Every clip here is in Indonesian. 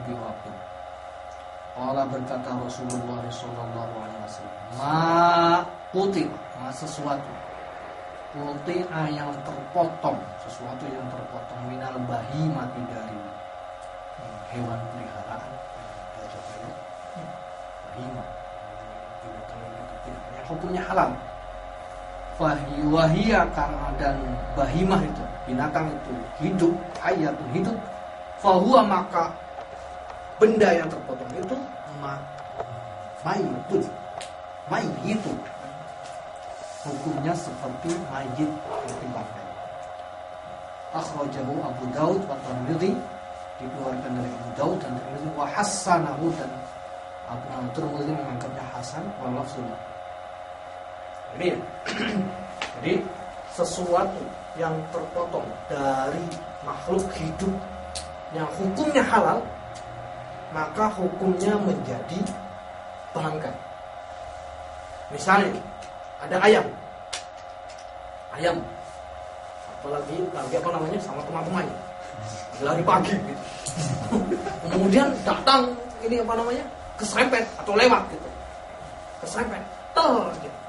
Abi Waqid. Qala berkata Rasulullah sallallahu alaihi wasallam, ma quti, sesuatu quti'a yang terpotong, sesuatu yang terpotong minal bahimati dari hewan peliharaan, bahimah, yang hukumnya halal. Wahia dan bahimah itu, binatang itu hidup, hayatun hidup. Fahuwa maka benda yang terpotong itu mayit itu hukumnya seperti mayit seperti bangkai. Akhrajahu Abu Daud wa Tirmidzi, dikeluarkan dari Abu Daud dan Tirmidzi, wa hasanahu, dan Abu Tirmidzi menganggapnya hasan, wa lafzuhu. Jadi sesuatu yang terpotong dari makhluk hidup yang hukumnya halal, maka hukumnya menjadi bangkai. Misalnya ada ayam, apalagi apa namanya, sama teman-temannya lari pagi gitu. Kemudian datang ini apa namanya, keserempet atau lewat gitu, keserempet, gitu.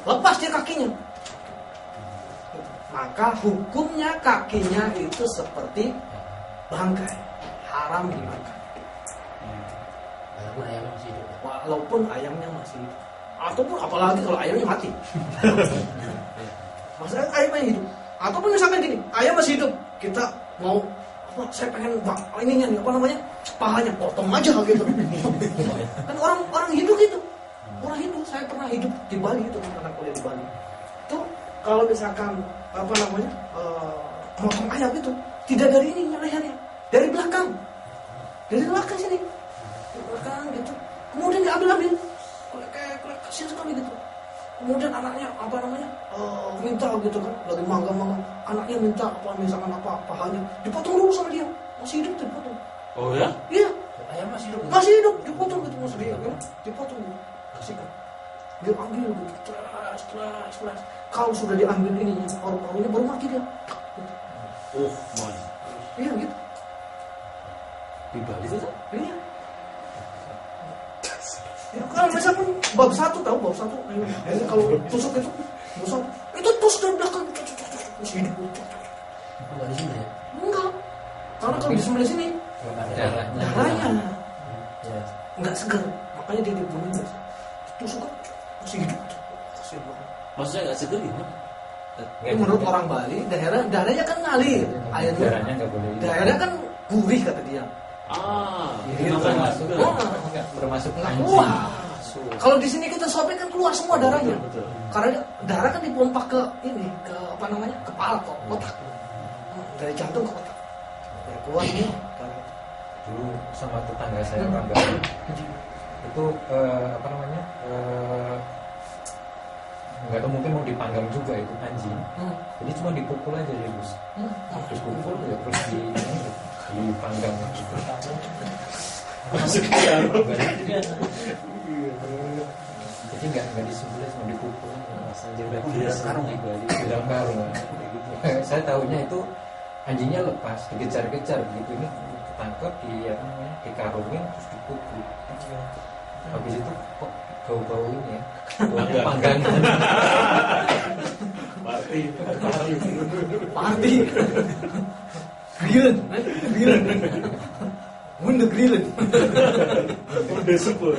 Lepas dia kakinya, maka hukumnya kakinya itu seperti bangkai, haram dimakan. Walaupun ayamnya masih hidup. Ataupun apalagi kalau ayamnya mati. Maksudnya ayamnya hidup. Ataupun misalkan gini, ayam masih hidup, kita mau saya pengen ininya apa namanya, pahanya potong aja gitu. Kan orang Hindu gitu. Orang Hindu, saya pernah hidup di Bali itu, pernah kuliah di Bali. Itu kalau misalkan apa namanya, motong ayam itu tidak dari ini lehernya, dari belakang sini, dari belakang gitu. Kemudian diambil, kayak kasihan sekali gitu. Kemudian anaknya apa namanya, minta gitu kan, lagi mangga, anaknya minta apa misalkan apa pahanya, dipotong dulu sama dia, masih hidup dipotong. Oh ya? Iya. Ayam masih hidup, dipotong gitu masih dia, ya? Dipotong gitu. Kasihkan. Dia ambil gitu, setelah. Kalau sudah diambil ininya, paru-parunya baru mati dia. Gitu. Oh, my. Iya gitu. Di Bali itu? Iya. Ya, kalau misalkan bab 1 tahu bab 1, kalau tusuk itu tusuk dari belakang masih hidup. Enggak di sini ya? Enggak. Karena kalau di sebelah sini darahnya enggak segar, makanya dia dibunuh. Tusuk masih hidup. Maksudnya enggak segar gitu? Menurut orang Bali, darahnya kan ngalir, airnya. Darahnya enggak boleh. Darahnya kan gurih kata dia. Jadi masuk termasuk anjing. Kalau di sini kita sobek kan keluar semua darahnya. Betul. Karena darah kan dipompa ke ini, ke apa namanya, kepala, ke otak. Dari jantung ke otak. Ya, keluar ini. Dulu sama tetangga saya orang Bali. Itu apa namanya? Enggak tahu, mungkin mau dipanggang juga itu anjing. Jadi cuma dipukul aja terus. Terus pukul ya terus dipanggang gitu. Masuk ke dalam. Jadi enggak disembelih, cuma dipukul. Anjing karung di Bali, dalam karung. Saya tahunya itu anjingnya lepas, dikejar-kejar begitu, ini ketangkep dikarungin terus dipukul. Habis itu kok bau-bau ini ya, panggangan. Party. Grillen. Mundur grillen. Udah sebel.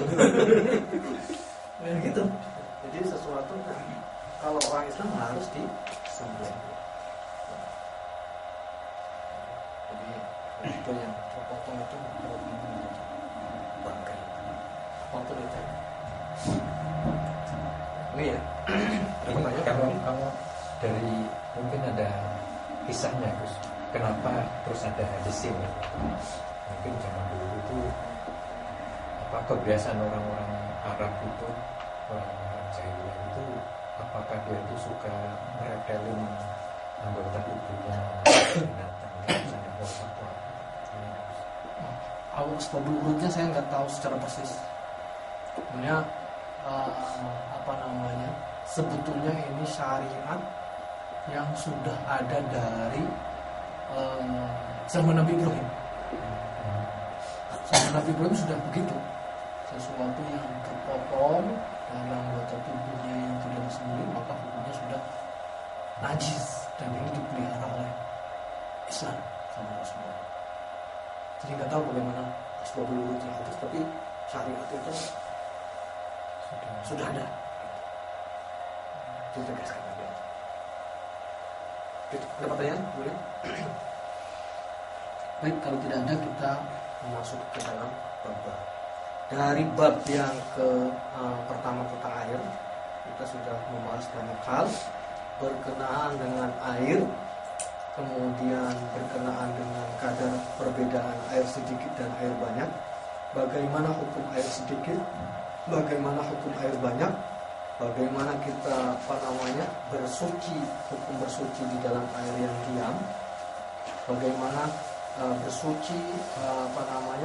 Ya gitu. Jadi sesuatu kalau orang Islam harus disembelih. Jadi itu yang terpotong itu bangkai. Potong itu. Ini ya. Kalau dari mungkin ada kisahnya Gus, kenapa terus ada hadis ini? Mungkin zaman dulu itu apa kebiasaan orang-orang Arab itu, orang-orang jahiliyah itu, apakah dia itu suka meretelin anggota tubuhnya binatang, misalnya orang tua. Awal sebab urutnya saya nggak tahu secara persis. Sebenarnya apa namanya? Sebetulnya ini syariat yang sudah ada dari zaman Nabi Ibrahim. Zaman Nabi Ibrahim sudah begitu, sesuatu yang terpotong dari anggota tubuhnya yang tidak disembelih maka hukumnya sudah najis, dan ini dipelihara oleh Islam sama Rasulullah. Jadi nggak tahu bagaimana asbabul wurudnya hadis, tapi syariat itu sudah ada. Ditegaskan lagi. Ada pertanyaan? Boleh? Baik, kalau tidak ada kita masuk ke dalam bab. Dari bab yang pertama tentang air, kita sudah membahas banyak hal berkenaan dengan air, kemudian berkenaan dengan kadar perbedaan air sedikit dan air banyak, bagaimana hukum air sedikit, bagaimana hukum air banyak, bagaimana kita bersuci, hukum bersuci di dalam air yang diam, bagaimana bersuci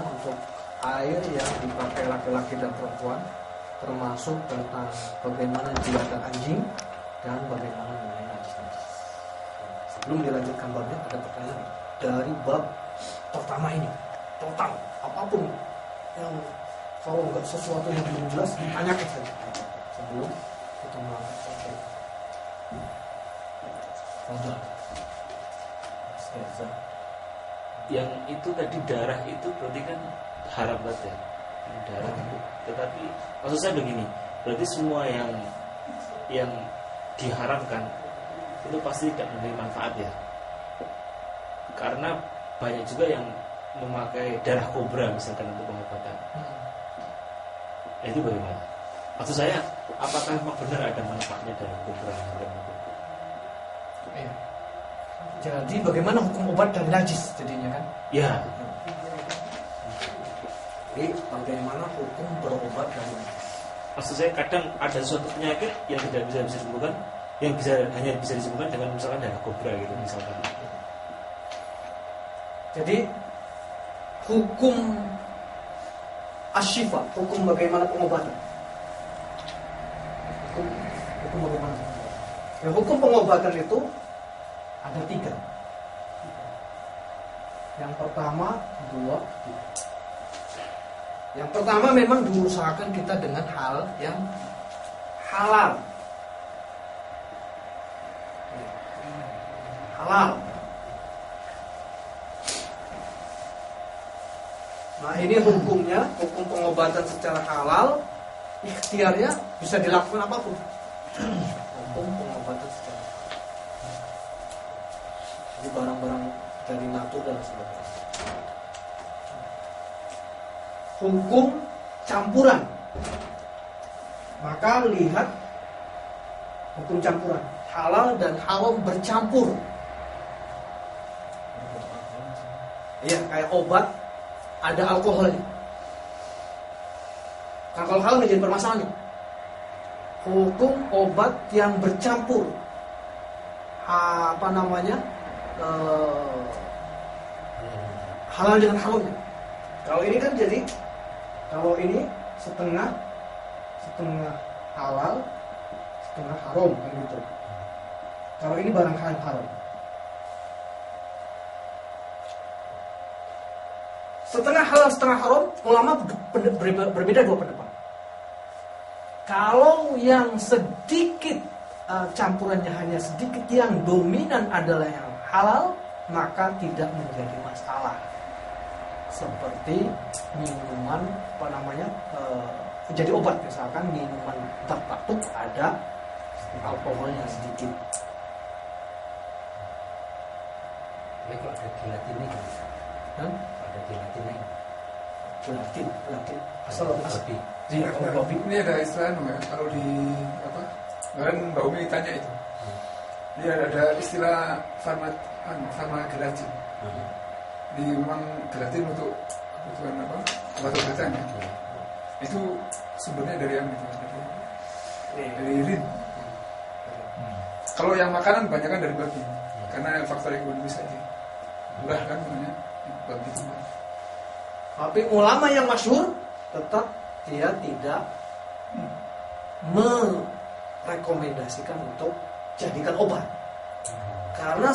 untuk air yang dipakai laki-laki dan perempuan, termasuk tentang bagaimana jilat anjing dan bagaimana mengenai najis-najis. Sebelum dilanjutkan babnya, ada pertanyaan dari bab pertama ini, total apapun yang kalau nggak sesuatu yang belum jelas ditanyakan saja sebelum kita melakukan. Yang itu tadi darah itu berarti kan haram banget ya, darah. Tetapi maksud saya begini, berarti semua yang diharamkan itu pasti tidak memberi manfaat ya, karena banyak juga yang memakai darah kobra misalkan untuk pengobatan. Itu bagaimana? Maksud saya, apakah memang benar ada manfaatnya darah kobra? Iya. Jadi bagaimana hukum obat dan najis jadinya kan? Ya. Jadi bagaimana hukum berobat dan najis? Maksud saya kadang ada suatu penyakit yang tidak bisa disembuhkan, yang hanya bisa disembuhkan dengan misalkan darah kobra gitu misalkan. Jadi hukum asyifa, hukum bagaimana pengobatan? Hukum bagaimana? Ya, hukum pengobatan itu ada 3. Yang pertama, 2. Yang pertama memang diusahakan kita dengan hal yang halal. Halal. Nah ini hukumnya, hukum pengobatan secara halal, ikhtiarnya bisa dilakukan apapun. Hukum pengobatan secara halal. Jadi barang-barang dari natur dan sebagainya. Hukum campuran. Maka lihat hukum campuran, halal dan haram bercampur. Iya, kayak obat ada alkoholnya. Nah, kalau halal menjadi permasalahannya. Hukum obat yang bercampur halal dengan haramnya. Kalau ini kan jadi, kalau ini setengah halal, setengah haram kan gitu. Kalau ini barang haram. Setengah halal, setengah haram, ulama berbeda 2 pendapat. Kalau yang sedikit campurannya hanya sedikit, yang dominan adalah yang halal, maka tidak menjadi masalah. Seperti minuman jadi obat, misalkan minuman batuk ada alkoholnya sedikit. Ini kok ada gelatinnya kan? Ada gelatinnya. Gelatin. Asal. Iya, kopi. Ini ada istilah namanya, kalau di kemarin Mbak Umi tanya itu. Dia ada istilah farmakologi. Di memang gelatin untuk kebutuhan obat-obatan ya. Itu sumbernya dari yang itu, dari irin. Kalau yang makanan banyak kan dari babi, karena faktor ekonomis saja. Murah kan namanya babi itu. Tapi ulama yang masyhur tetap dia tidak merekomendasikan untuk jadikan obat, karena